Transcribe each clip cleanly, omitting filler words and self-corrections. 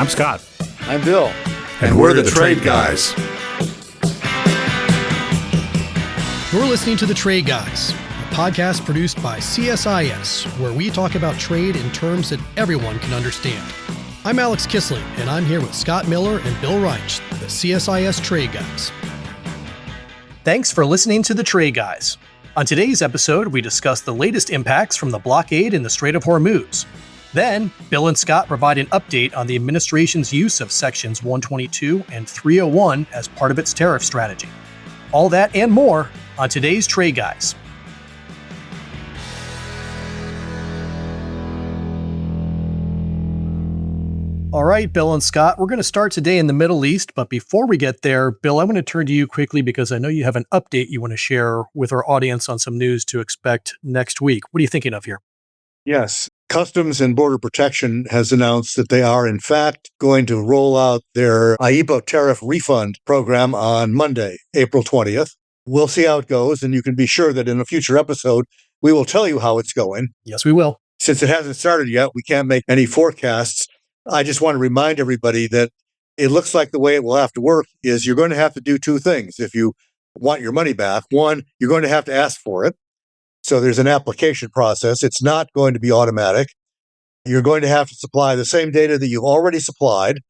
I'm Scott. I'm Bill. And we're the Trade Guys. You're listening to The Trade Guys, a podcast produced by CSIS, where we talk about trade in terms that everyone can understand. I'm Alex Kissling, and I'm here with Scott Miller and Bill Reich, the CSIS Trade Guys. Thanks for listening to The Trade Guys. On today's episode, we discuss the latest impacts from the blockade in the Strait of Hormuz. Then, Bill and Scott provide an update on the administration's use of Sections 122 and 301 as part of its tariff strategy. All that and more on today's Trade Guys. All right, Bill and Scott, we're going to start today in the Middle East, but before we get there, Bill, I want to turn to you quickly because I know you have an update you want to share with our audience on some news to expect next week. What are you thinking of here? Yes. Customs and Border Protection has announced that they are, in fact, going to roll out their IEEPA tariff refund program on Monday, April 20th. We'll see how it goes, and you can be sure that in a future episode, we will tell you how it's going. Yes, we will. Since it hasn't started yet, we can't make any forecasts. I just want to remind everybody that it looks like the way it will have to work is you're going to have to do two things. If you want your money back, one, you're going to have to ask for it. So there's an application process. It's not going to be automatic. You're going to have to supply the same data that you've already supplied.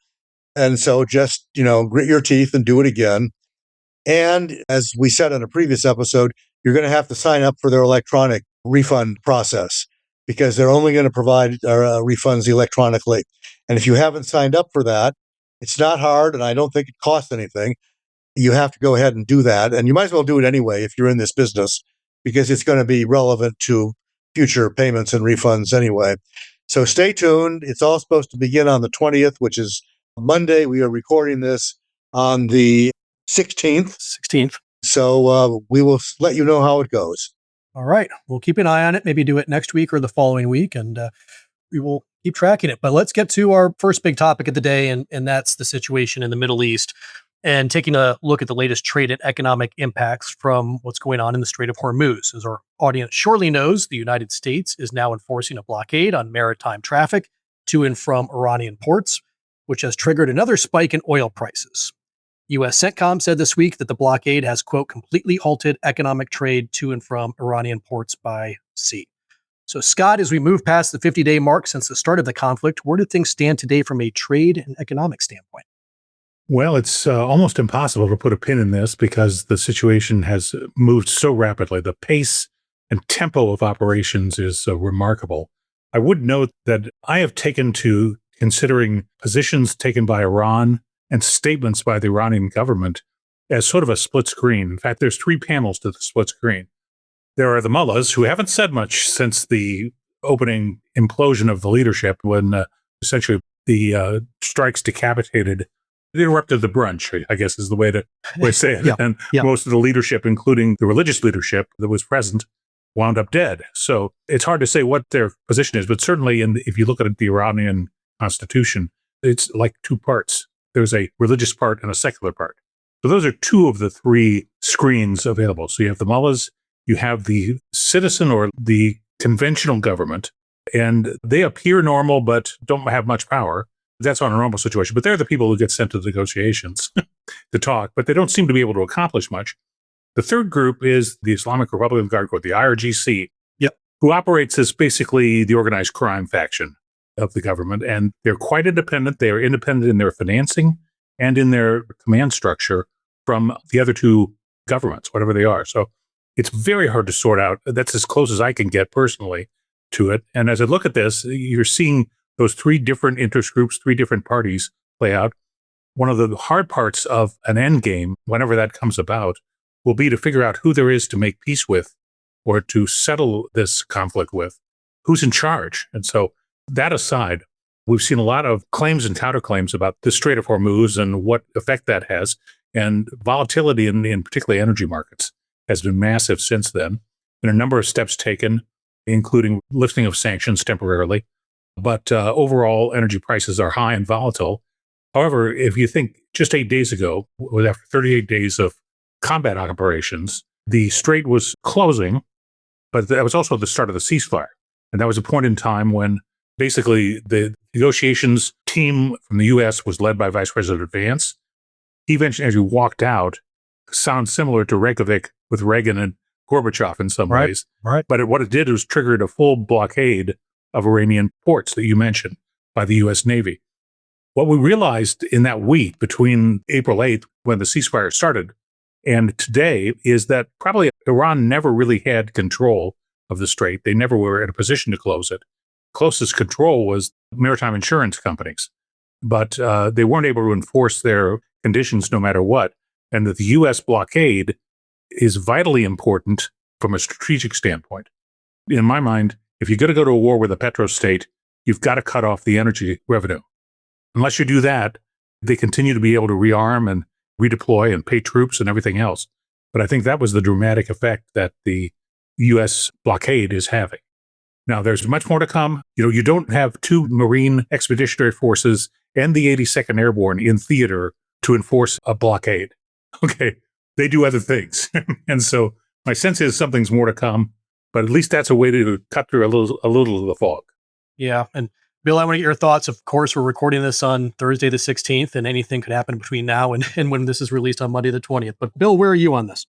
And so just, grit your teeth and do it again. And as we said on a previous episode, you're going to have to sign up for their electronic refund process because they're only going to provide refunds electronically. And if you haven't signed up for that, it's not hard, and I don't think it costs anything. You have to go ahead and do that. And you might as well do it anyway if you're in this business, because it's going to be relevant to future payments and refunds anyway. So stay tuned. It's all supposed to begin on the 20th, which is Monday. We are recording this on the 16th. So we will let you know how it goes. All right. We'll keep an eye on it, maybe do it next week or the following week, and we will keep tracking it. But let's get to our first big topic of the day, and that's the situation in the Middle East. And taking a look at the latest trade and economic impacts from what's going on in the Strait of Hormuz. As our audience surely knows, the United States is now enforcing a blockade on maritime traffic to and from Iranian ports, which has triggered another spike in oil prices. U.S. CENTCOM said this week that the blockade has, quote, completely halted economic trade to and from Iranian ports by sea. So, Scott, as we move past the 50-day mark since the start of the conflict, where do things stand today from a trade and economic standpoint? Well, it's almost impossible to put a pin in this because the situation has moved so rapidly. The pace and tempo of operations is remarkable. I would note that I have taken to considering positions taken by Iran and statements by the Iranian government as sort of a split screen. In fact, there's three panels to the split screen. There are the mullahs who haven't said much since the opening implosion of the leadership when essentially the strikes decapitated. They interrupted the brunch, I guess is the way to say it. Most of the leadership, including the religious leadership that was present, wound up dead. So it's hard to say what their position is, but certainly if you look at the Iranian constitution, it's like two parts. There's a religious part and a secular part. So those are two of the three screens available. So you have the mullahs, you have the citizen or the conventional government, and they appear normal but don't have much power. That's on a normal situation. But they're the people who get sent to the negotiations to talk, but they don't seem to be able to accomplish much. The third group is the Islamic Republican Guard Corps, the IRGC, who operates as basically the organized crime faction of the government. And they're quite independent. They are independent in their financing and in their command structure from the other two governments, whatever they are. So it's very hard to sort out. That's as close as I can get personally to it. And as I look at this, you're seeing those three different interest groups, three different parties play out. One of the hard parts of an end game, whenever that comes about, will be to figure out who there is to make peace with or to settle this conflict with, who's in charge. And so that aside, we've seen a lot of claims and counterclaims about the Strait of Hormuz and what effect that has. And volatility in particularly energy markets has been massive since then. Been a number of steps taken, including lifting of sanctions temporarily. But overall, energy prices are high and volatile. However, if you think just 8 days ago, after 38 days of combat operations, the strait was closing, but that was also the start of the ceasefire. And that was a point in time when basically the negotiations team from the U.S. was led by Vice President Vance. He mentioned as he walked out, sounds similar to Reykjavik with Reagan and Gorbachev in some ways. Right. But what it did was triggered a full blockade of Iranian ports that you mentioned by the U.S. Navy. What we realized in that week between April 8th, when the ceasefire started, and today is that probably Iran never really had control of the strait. They never were in a position to close it. Closest control was maritime insurance companies, but they weren't able to enforce their conditions no matter what. And that the U.S. blockade is vitally important from a strategic standpoint. In my mind, if you're going to go to a war with a petrostate, you've got to cut off the energy revenue. Unless you do that, they continue to be able to rearm and redeploy and pay troops and everything else. But I think that was the dramatic effect that the U.S. blockade is having. Now, there's much more to come. You don't have two Marine Expeditionary Forces and the 82nd Airborne in theater to enforce a blockade. Okay, they do other things. And so my sense is something's more to come, but at least that's a way to cut through a little of the fog. Yeah. And Bill, I want to get your thoughts. Of course, we're recording this on Thursday the 16th, and anything could happen between now and when this is released on Monday the 20th. But Bill, where are you on this?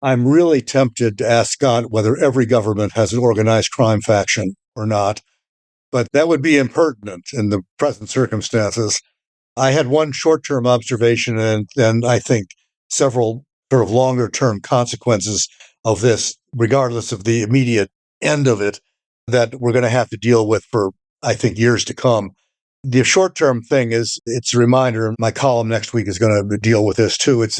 I'm really tempted to ask Scott whether every government has an organized crime faction or not, but that would be impertinent in the present circumstances. I had one short-term observation and then I think several sort of longer-term consequences of this, regardless of the immediate end of it, that we're going to have to deal with for, I think, years to come. The short-term thing is, it's a reminder, my column next week is going to deal with this too. It's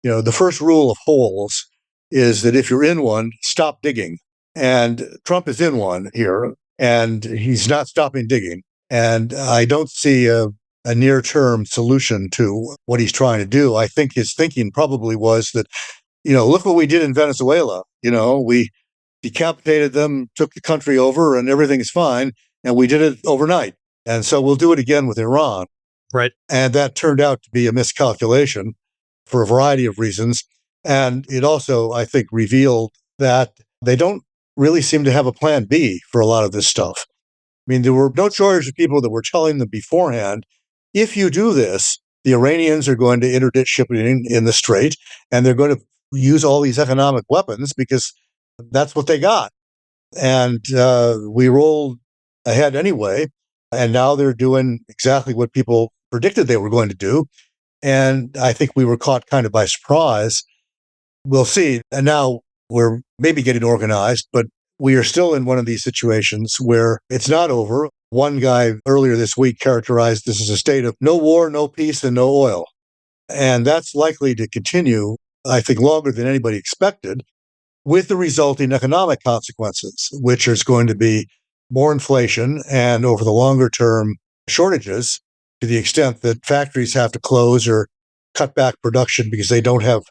the first rule of holes is that if you're in one, stop digging. And Trump is in one here, and he's not stopping digging. And I don't see a near-term solution to what he's trying to do. I think his thinking probably was that, look what we did in Venezuela. We decapitated them, took the country over, and everything's fine. And we did it overnight. And so we'll do it again with Iran. Right. And that turned out to be a miscalculation for a variety of reasons. And it also, I think, revealed that they don't really seem to have a plan B for a lot of this stuff. I mean, there were no shortage of people that were telling them beforehand, if you do this, the Iranians are going to interdict shipping in the Strait, and they're going to use all these economic weapons because that's what they got. And we rolled ahead anyway, and now they're doing exactly what people predicted they were going to do. And I think we were caught kind of by surprise. We'll see. And now we're maybe getting organized, but we are still in one of these situations where it's not over. One guy earlier this week characterized this as a state of no war, no peace, and no oil. And that's likely to continue, I think, longer than anybody expected, with the resulting economic consequences, which is going to be more inflation and over the longer term shortages, to the extent that factories have to close or cut back production because they don't have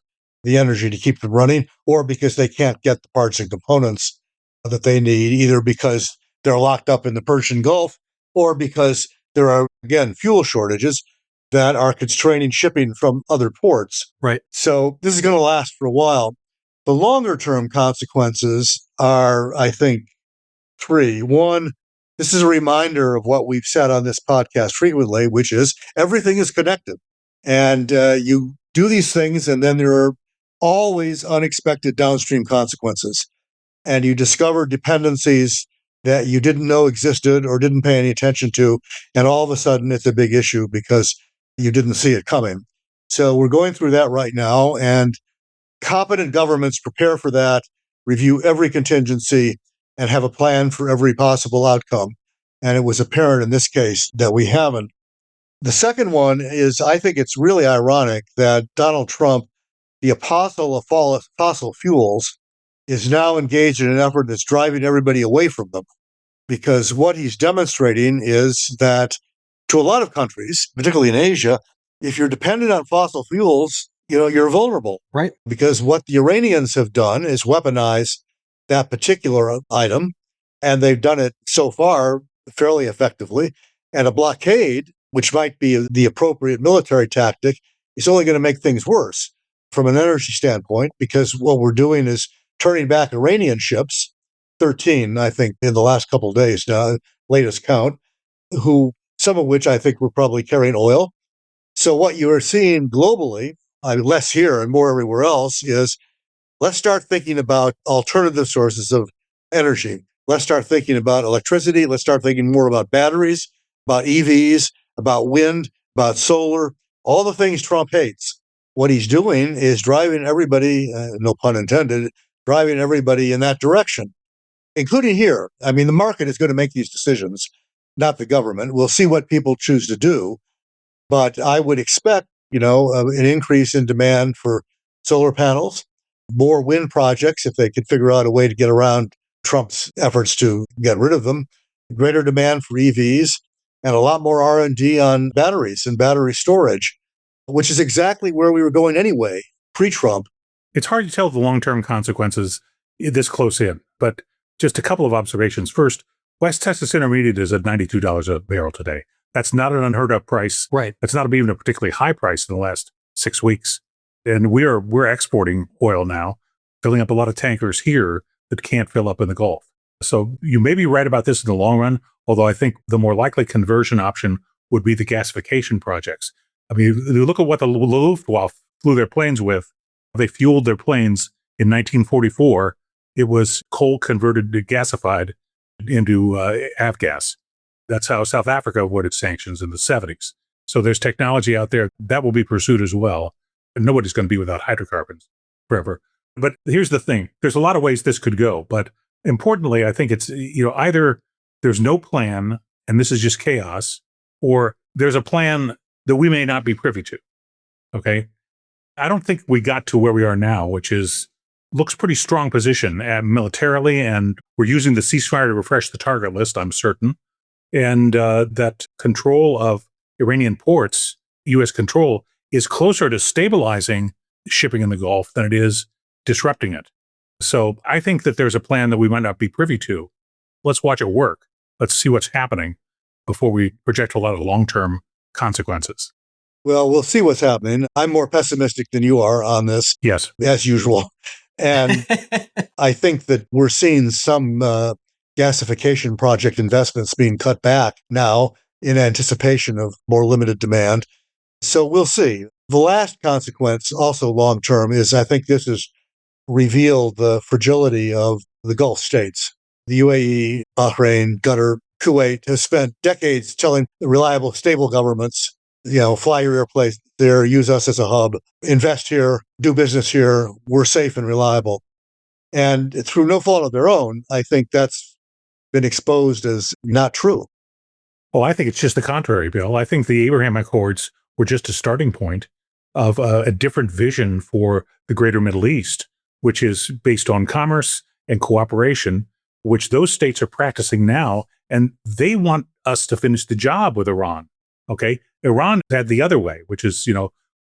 the energy to keep them running, or because they can't get the parts and components that they need, either because they're locked up in the Persian Gulf or because there are, again, fuel shortages that are constraining shipping from other ports. Right. So this is going to last for a while. The longer term consequences are, I think, three. One, this is a reminder of what we've said on this podcast frequently, which is everything is connected. And you do these things, and then there are always unexpected downstream consequences. And you discover dependencies that you didn't know existed or didn't pay any attention to. And all of a sudden, it's a big issue because you didn't see it coming. So we're going through that right now. And competent governments prepare for that, review every contingency, and have a plan for every possible outcome. And it was apparent in this case that we haven't. The second one is, I think it's really ironic that Donald Trump, the apostle of fossil fuels, is now engaged in an effort that's driving everybody away from them. Because what he's demonstrating is that to a lot of countries, particularly in Asia, if you're dependent on fossil fuels, you're vulnerable. Right. Because what the Iranians have done is weaponize that particular item, and they've done it so far fairly effectively. And a blockade, which might be the appropriate military tactic, is only going to make things worse from an energy standpoint, because what we're doing is turning back Iranian ships, 13, I think, in the last couple of days now, latest count, who some of which I think were probably carrying oil. So what you are seeing globally, less here and more everywhere else, is let's start thinking about alternative sources of energy. Let's start thinking about electricity. Let's start thinking more about batteries, about EVs, about wind, about solar, all the things Trump hates. What he's doing is driving everybody, no pun intended, driving everybody in that direction, including here. I mean, the market is going to make these decisions, not the government. We'll see what people choose to do. But I would expect, an increase in demand for solar panels, more wind projects if they could figure out a way to get around Trump's efforts to get rid of them, greater demand for EVs, and a lot more R&D on batteries and battery storage, which is exactly where we were going anyway, pre-Trump. It's hard to tell the long-term consequences this close in, but just a couple of observations. First, West Texas Intermediate is at $92 a barrel today. That's not an unheard of price. Right. That's not even a particularly high price in the last 6 weeks. And we're exporting oil now, filling up a lot of tankers here that can't fill up in the Gulf. So you may be right about this in the long run, although I think the more likely conversion option would be the gasification projects. I mean, you look at what the Luftwaffe flew their planes with. They fueled their planes in 1944. It was coal converted to gasified into avgas. That's how South Africa avoided sanctions in the 70s. So there's technology out there that will be pursued as well. And nobody's going to be without hydrocarbons forever. But here's the thing. There's a lot of ways this could go. But importantly, I think it's, either there's no plan and this is just chaos, or there's a plan that we may not be privy to. Okay. I don't think we got to where we are now, which looks pretty strong position militarily. And we're using the ceasefire to refresh the target list, I'm certain. And that control of Iranian ports, U.S. control, is closer to stabilizing shipping in the Gulf than it is disrupting it. So I think that there's a plan that we might not be privy to. Let's watch it work. Let's see what's happening before we project a lot of long-term consequences. Well, we'll see what's happening. I'm more pessimistic than you are on this. Yes. As usual. And I think that we're seeing some gasification project investments being cut back now in anticipation of more limited demand. So we'll see. The last consequence, also long-term, is I think this has revealed the fragility of the Gulf states. The UAE, Bahrain, Qatar, Kuwait have spent decades telling reliable, stable governments, fly your airplane there, use us as a hub, invest here, do business here, we're safe and reliable. And through no fault of their own, I think that's been exposed as not true. Well, I think it's just the contrary, Bill. I think the Abraham Accords were just a starting point of a different vision for the greater Middle East, which is based on commerce and cooperation, which those states are practicing now. And they want us to finish the job with Iran. Okay. Iran had the other way, which is,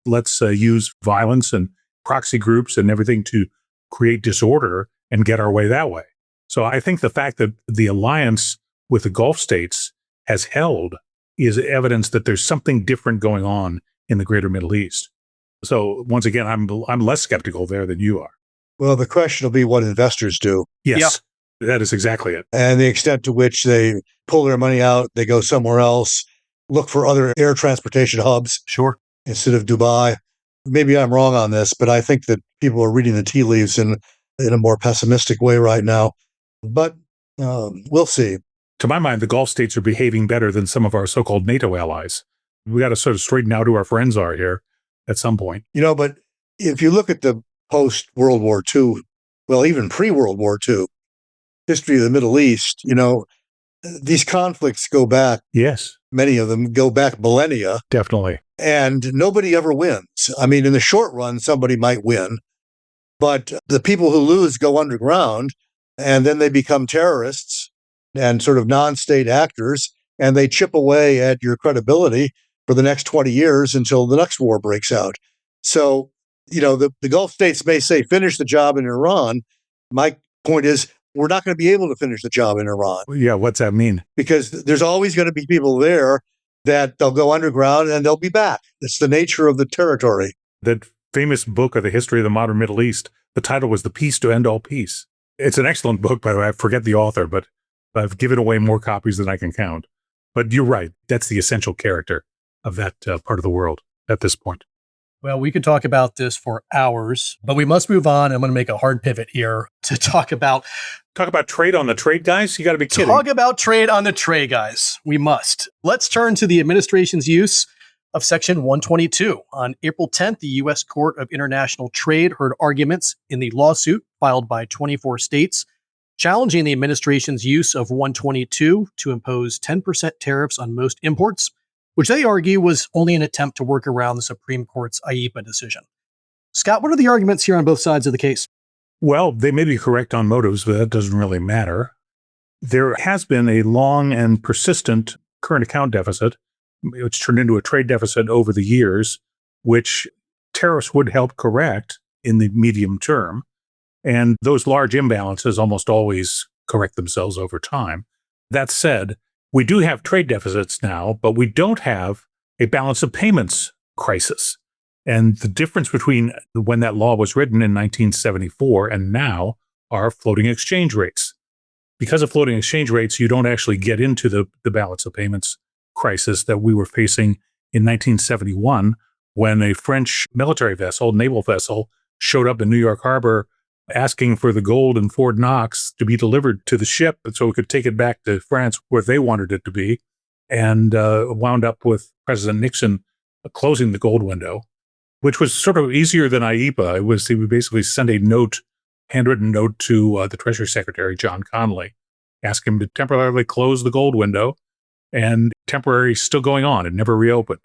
let's use violence and proxy groups and everything to create disorder and get our way that way. So I think the fact that the alliance with the Gulf states has held is evidence that there's something different going on in the greater Middle East. So once again, I'm less skeptical there than you are. Well, the question will be what investors do. Yes, That is exactly it. And the extent to which they pull their money out, they go somewhere else, look for other air transportation hubs. Sure. Instead of Dubai. Maybe I'm wrong on this, but I think that people are reading the tea leaves in a more pessimistic way right now. But we'll see. To my mind, the Gulf states are behaving better than some of our so-called NATO allies. We got to sort of straighten out who our friends are here at some point. But if you look at the post-World War II, well, even pre-World War II, history of the Middle East, these conflicts go back. Yes. Many of them go back millennia. Definitely. And nobody ever wins. I mean, in the short run, somebody might win, but the people who lose go underground, and then they become terrorists and sort of non-state actors, and they chip away at your credibility for the next 20 years until the next war breaks out. So, the Gulf states may say, finish the job in Iran. My point is, we're not going to be able to finish the job in Iran. Yeah, what's that mean? Because there's always going to be people there that they'll go underground and they'll be back. It's the nature of the territory. That famous book of the history of the modern Middle East, the title was The Peace to End All Peace. It's an excellent book, by the way. I forget the author, but I've given away more copies than I can count. But you're right. That's the essential character of that part of the world at this point. Well, we could talk about this for hours, but we must move on. I'm going to make a hard pivot here to talk about trade on the trade, guys. You got to be kidding. Talk about trade on the trade, guys. We must. Let's turn to the administration's use of Section 122. On April 10th, the U.S. Court of International Trade heard arguments in the lawsuit filed by 24 states challenging the administration's use of 122 to impose 10% tariffs on most imports, which they argue was only an attempt to work around the Supreme Court's IEEPA decision. Scott, what are the arguments here on both sides of the case? Well, they may be correct on motives, but that doesn't really matter. There has been a long and persistent current account deficit, which turned into a trade deficit over the years, which tariffs would help correct in the medium term. And those large imbalances almost always correct themselves over time. That said, we do have trade deficits now, but we don't have a balance of payments crisis. And the difference between when that law was written in 1974 and now are floating exchange rates. Because of floating exchange rates, you don't actually get into the balance of payments crisis that we were facing in 1971 when a French military vessel, naval vessel, showed up in New York Harbor asking for the gold in Fort Knox to be delivered to the ship so we could take it back to France where they wanted it to be, and wound up with President Nixon closing the gold window, which was sort of easier than IEEPA. He would basically send a note, handwritten note to the Treasury Secretary, John Connally, ask him to temporarily close the gold window, and temporary still going on. It never reopened.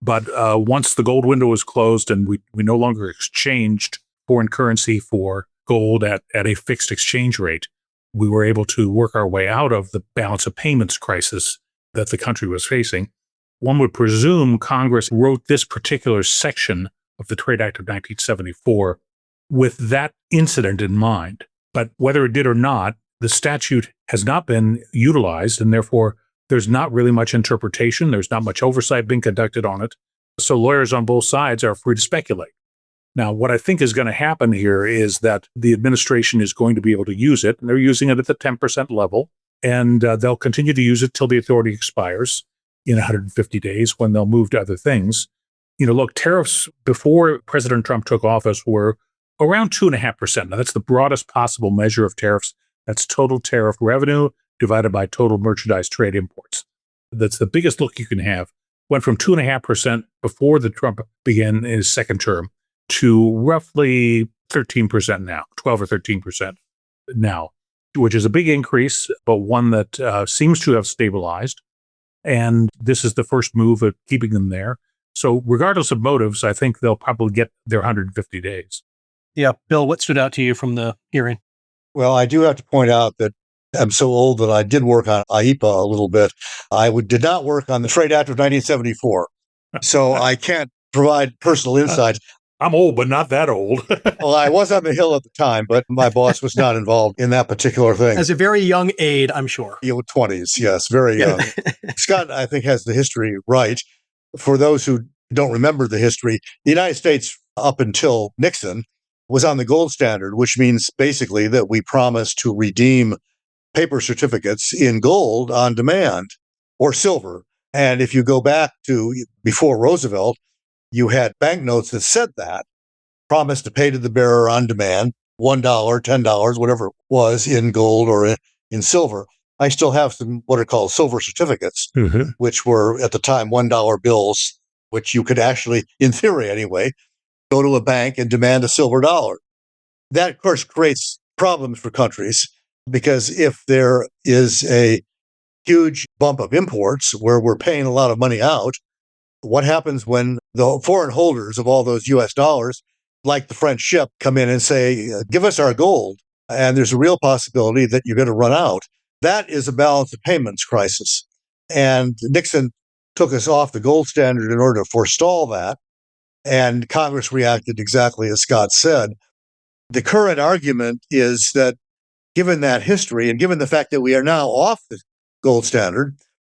But once the gold window was closed and we no longer exchanged foreign currency for gold at a fixed exchange rate, we were able to work our way out of the balance of payments crisis that the country was facing. One would presume Congress wrote this particular section of the Trade Act of 1974 with that incident in mind. But whether it did or not, the statute has not been utilized, and therefore there's not really much interpretation. There's not much oversight being conducted on it. So lawyers on both sides are free to speculate. Now, what I think is going to happen here is that the administration is going to be able to use it, and they're using it at the 10% level, and they'll continue to use it till the authority expires in 150 days when they'll move to other things. Look, tariffs before President Trump took office were around 2.5%. Now, that's the broadest possible measure of tariffs. That's total tariff revenue divided by total merchandise trade imports. That's the biggest look you can have. Went from 2.5% before the Trump began his second term to roughly 13% now, 12 or 13% now, which is a big increase, but one that seems to have stabilized. And this is the first move of keeping them there. So regardless of motives, I think they'll probably get their 150 days. Yeah. Bill, what stood out to you from the hearing? Well, I do have to point out that I'm so old that I did work on IEEPA a little bit. I did not work on the Trade Act of 1974. So I can't provide personal insight. I'm old, but not that old. Well, I was on the Hill at the time, but my boss was not involved in that particular thing. As a very young aide, I'm sure. 20s, yes, very young. Scott, I think, has the history right. For those who don't remember the history, the United States, up until Nixon, was on the gold standard, which means basically that we promised to redeem paper certificates in gold on demand or silver. And if you go back to before Roosevelt, you had banknotes that said that, promised to pay to the bearer on demand, $1, $10, whatever it was, in gold or in silver. I still have some what are called silver certificates, which were at the time $1 bills, which you could actually, in theory anyway, go to a bank and demand a silver dollar. That, of course, creates problems for countries, because if there is a huge bump of imports where we're paying a lot of money out, what happens when the foreign holders of all those US dollars, like the French ship, come in and say, give us our gold, and there's a real possibility that you're going to run out? That is a balance of payments crisis. And Nixon took us off the gold standard in order to forestall that, and Congress reacted exactly as Scott said. The current argument is that given that history and given the fact that we are now off the gold standard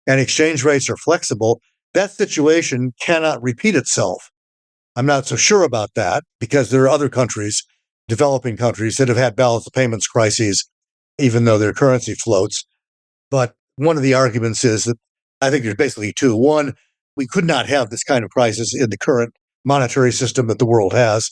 and exchange rates are flexible, that situation cannot repeat itself. I'm not so sure about that, because there are other countries, developing countries, that have had balance of payments crises, even though their currency floats. But one of the arguments is that I think there's basically two. One, we could not have this kind of crisis in the current monetary system that the world has.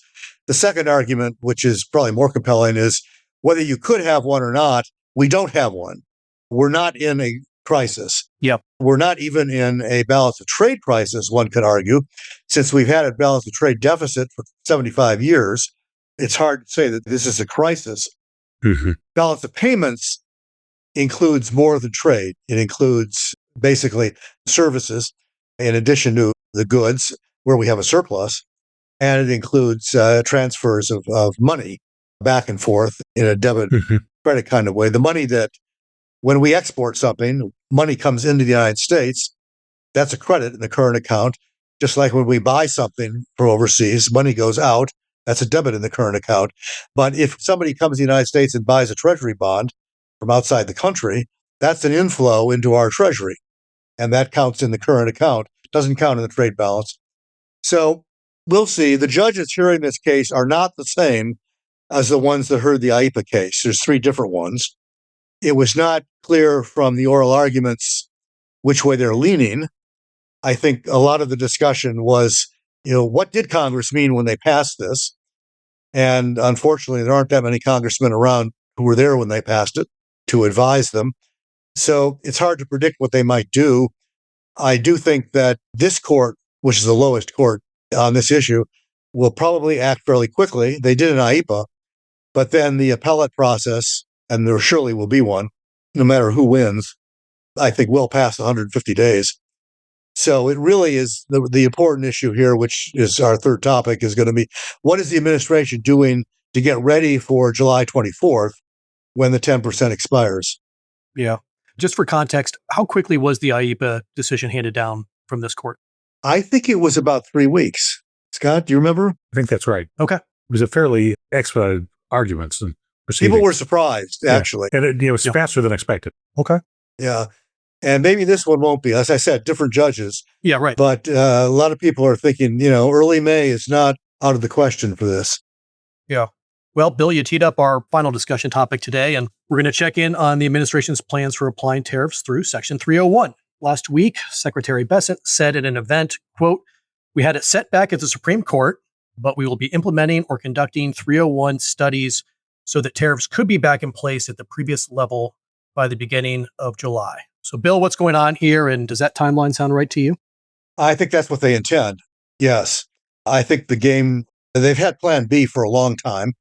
The second argument, which is probably more compelling, is whether you could have one or not, we don't have one. We're not in a crisis. Yep. We're not even in a balance of trade crisis, one could argue. Since we've had a balance of trade deficit for 75 years, it's hard to say that this is a crisis. Mm-hmm. Balance of payments includes more than trade. It includes basically services in addition to the goods where we have a surplus. And it includes transfers of money back and forth in a debit credit kind of way. The money that when we export something, money comes into the United States, that's a credit in the current account. Just like when we buy something from overseas, money goes out, that's a debit in the current account. But if somebody comes to the United States and buys a treasury bond from outside the country, that's an inflow into our treasury. And that counts in the current account, doesn't count in the trade balance. So we'll see. The judges hearing this case are not the same as the ones that heard the IEPA case. There's three different ones. It was not clear from the oral arguments which way they're leaning. I think a lot of the discussion was, what did Congress mean when they passed this? And unfortunately, there aren't that many congressmen around who were there when they passed it to advise them. So it's hard to predict what they might do. I do think that this court, which is the lowest court on this issue, will probably act fairly quickly. They did an IEPA, but then the appellate process, and there surely will be one, no matter who wins, I think will pass 150 days. So it really is the important issue here, which is our third topic, is going to be what is the administration doing to get ready for July 24th when the 10% expires? Yeah. Just for context, how quickly was the IEPA decision handed down from this court? I think it was about 3 weeks. Scott, do you remember? I think that's right. Okay. It was a fairly expedited arguments and proceedings. People were surprised, actually. And it was faster than expected. Okay. Yeah. And maybe this one won't be. As I said, different judges. Yeah, right. But a lot of people are thinking, early May is not out of the question for this. Yeah. Well, Bill, you teed up our final discussion topic today, and we're going to check in on the administration's plans for applying tariffs through Section 301. Last week, Secretary Bessent said at an event, quote, "We had it set back at the Supreme Court, but we will be implementing or conducting 301 studies so that tariffs could be back in place at the previous level by the beginning of July." So, Bill, what's going on here, and does that timeline sound right to you? I think that's what they intend. Yes. I think they've had Plan B for a long time.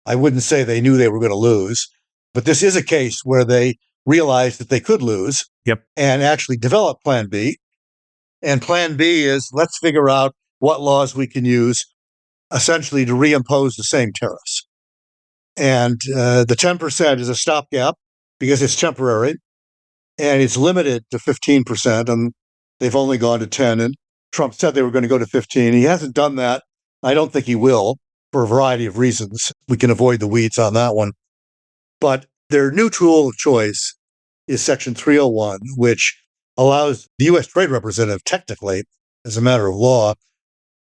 I wouldn't say they knew they were going to lose, but this is a case where they realized that they could lose and actually develop Plan B. And Plan B is let's figure out what laws we can use essentially to reimpose the same tariffs. And the 10% is a stopgap because it's temporary and it's limited to 15%. And they've only gone to 10. And Trump said they were going to go to 15. He hasn't done that. I don't think he will for a variety of reasons. We can avoid the weeds on that one. But their new tool of choice is Section 301, which allows the U.S. Trade Representative, technically, as a matter of law,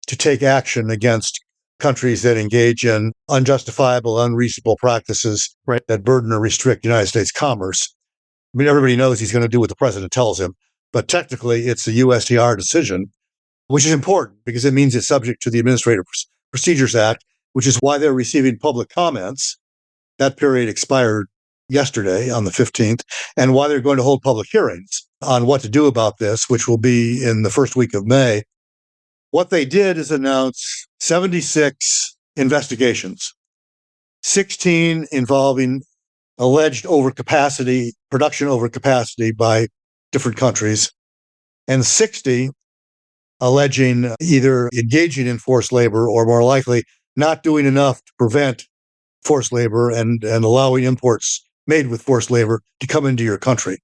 to take action against countries that engage in unjustifiable, unreasonable practices that burden or restrict United States commerce. I mean, everybody knows he's going to do what the president tells him, but technically it's a USTR decision, which is important because it means it's subject to the Administrative Procedures Act, which is why they're receiving public comments. That period expired yesterday on the 15th, and why they're going to hold public hearings on what to do about this, which will be in the first week of May. What they did is announce 76 investigations, 16 involving alleged overcapacity, production overcapacity by different countries, and 60 alleging either engaging in forced labor or more likely not doing enough to prevent forced labor and allowing imports made with forced labor to come into your country.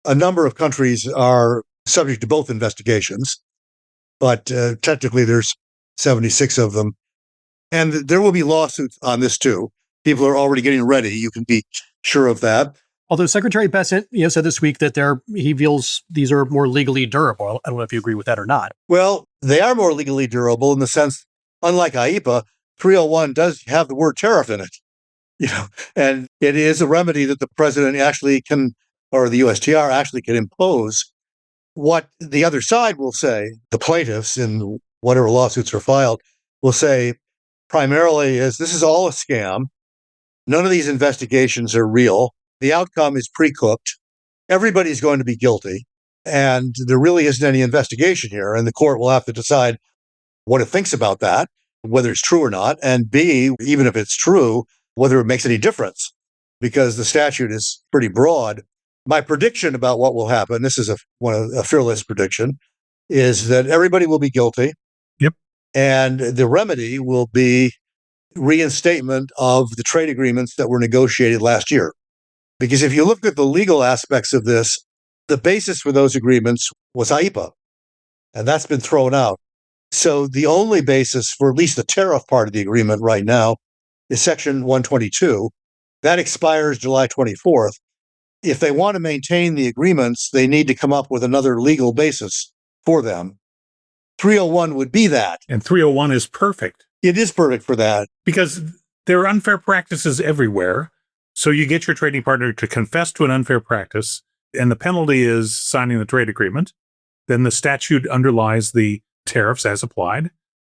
A number of countries are subject to both investigations, but technically there's 76 of them. And there will be lawsuits on this too. People are already getting ready. You can be sure of that. Although Secretary Bessent said this week that he feels these are more legally durable. I don't know if you agree with that or not. Well, they are more legally durable in the sense, unlike IEPA, 301 does have the word tariff in it. And it is a remedy that the president actually can, or the USTR actually can impose what the other side will say, the plaintiffs in whatever lawsuits are filed, will say primarily is this is all a scam. None of these investigations are real. The outcome is pre-cooked. Everybody's going to be guilty. And there really isn't any investigation here. And the court will have to decide what it thinks about that, whether it's true or not. And B, even if it's true, whether it makes any difference, because the statute is pretty broad. My prediction about what will happen, this is a fearless prediction, is that everybody will be guilty. Yep. And the remedy will be reinstatement of the trade agreements that were negotiated last year. Because if you look at the legal aspects of this, the basis for those agreements was IEPA, and that's been thrown out. So the only basis for at least the tariff part of the agreement right now is Section 122. That expires July 24th. If they want to maintain the agreements, they need to come up with another legal basis for them. 301 would be that. And 301 is perfect. It is perfect for that. Because there are unfair practices everywhere. So you get your trading partner to confess to an unfair practice, and the penalty is signing the trade agreement. Then the statute underlies the tariffs as applied,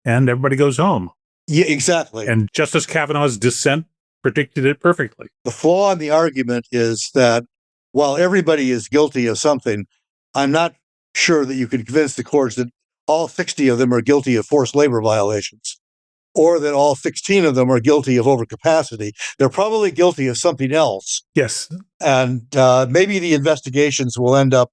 and everybody goes home. Yeah, exactly. And Justice Kavanaugh's dissent predicted it perfectly. The flaw in the argument is that while everybody is guilty of something, I'm not sure that you can convince the courts that all 60 of them are guilty of forced labor violations, or that all 16 of them are guilty of overcapacity. They're probably guilty of something else. Yes. And maybe the investigations will end up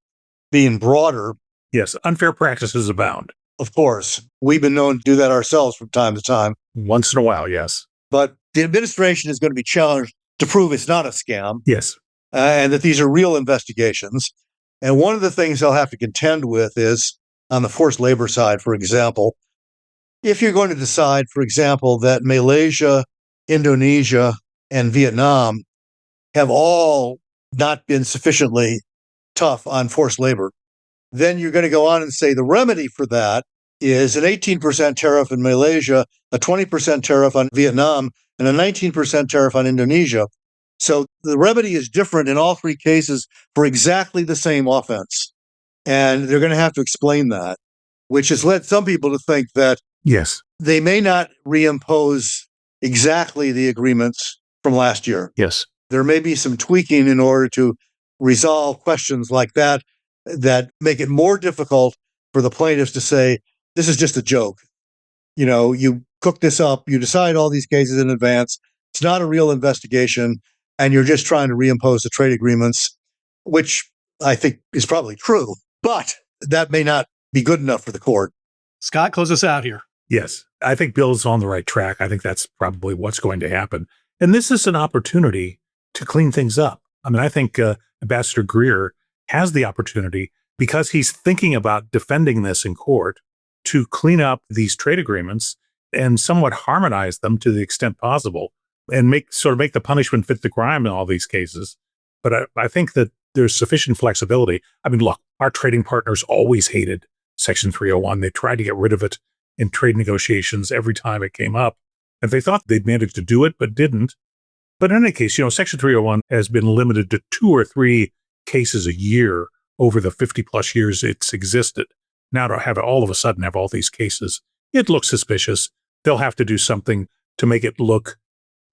being broader. Yes, unfair practices abound. Of course, we've been known to do that ourselves from time to time. Once in a while, yes. But the administration is going to be challenged to prove it's not a scam. Yes. And that these are real investigations. And one of the things they'll have to contend with is on the forced labor side, for example, if you're going to decide, for example, that Malaysia, Indonesia, and Vietnam have all not been sufficiently tough on forced labor, then you're going to go on and say the remedy for that is an 18% tariff in Malaysia, a 20% tariff on Vietnam, and a 19% tariff on Indonesia. So the remedy is different in all three cases for exactly the same offense. And they're going to have to explain that, which has led some people to think that yes, they may not reimpose exactly the agreements from last year. Yes. There may be some tweaking in order to resolve questions like that that make it more difficult for the plaintiffs to say, this is just a joke. You know, you cook this up, you decide all these cases in advance. It's not a real investigation, and you're just trying to reimpose the trade agreements, which I think is probably true, but that may not be good enough for the court. Scott, close us out here. Yes, I think Bill's on the right track. I think that's probably what's going to happen. And this is an opportunity to clean things up. I mean, I think Ambassador Greer has the opportunity, because he's thinking about defending this in court, to clean up these trade agreements and somewhat harmonize them to the extent possible and make the punishment fit the crime in all these cases. But I think that there's sufficient flexibility. I mean, look, our trading partners always hated Section 301. They tried to get rid of it in trade negotiations every time it came up. And they thought they'd managed to do it, but didn't. But in any case, Section 301 has been limited to 2 or 3 cases a year over the 50 plus years it's existed. Now to have it all of a sudden have all these cases, it looks suspicious. They'll have to do something to make it look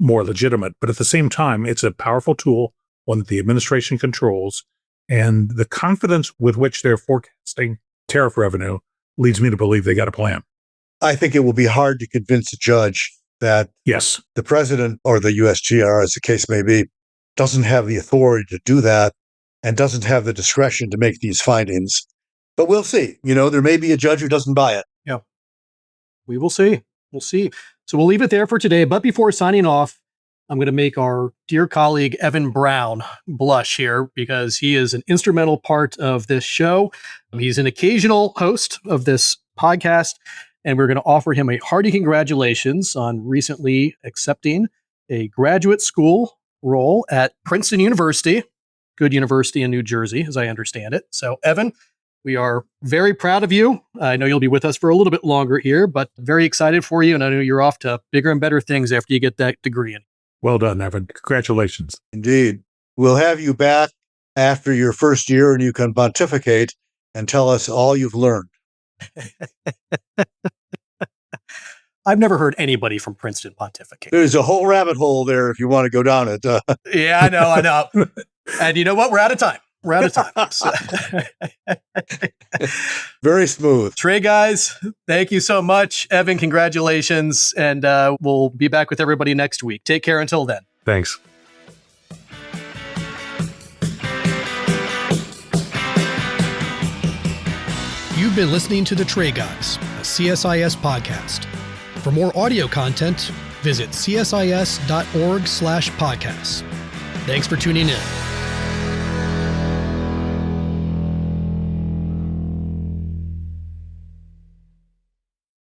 more legitimate. But at the same time, it's a powerful tool, one that the administration controls, and the confidence with which they're forecasting tariff revenue leads me to believe they got a plan. I think it will be hard to convince a judge that yes, the president or the USTR, as the case may be, doesn't have the authority to do that and doesn't have the discretion to make these findings. But we'll see. There may be a judge who doesn't buy it. Yeah. We will see. We'll see. So we'll leave it there for today. But before signing off, I'm going to make our dear colleague, Evan Brown, blush here, because he is an instrumental part of this show. He's an occasional host of this podcast, and we're going to offer him a hearty congratulations on recently accepting a graduate school role at Princeton University, good university in New Jersey, as I understand it. So, Evan, we are very proud of you. I know you'll be with us for a little bit longer here, but very excited for you. And I know you're off to bigger and better things after you get that degree. Well done, Evan. Congratulations. Indeed. We'll have you back after your first year and you can pontificate and tell us all you've learned. I've never heard anybody from Princeton pontificate. There's a whole rabbit hole there if you want to go down it. Yeah, I know. And you know what? We're out of time. So. Very smooth. Trey, guys, thank you so much. Evan, congratulations. And we'll be back with everybody next week. Take care until then. Thanks. You've been listening to The Trey Guys, a CSIS podcast. For more audio content, visit csis.org/podcasts. Thanks for tuning in.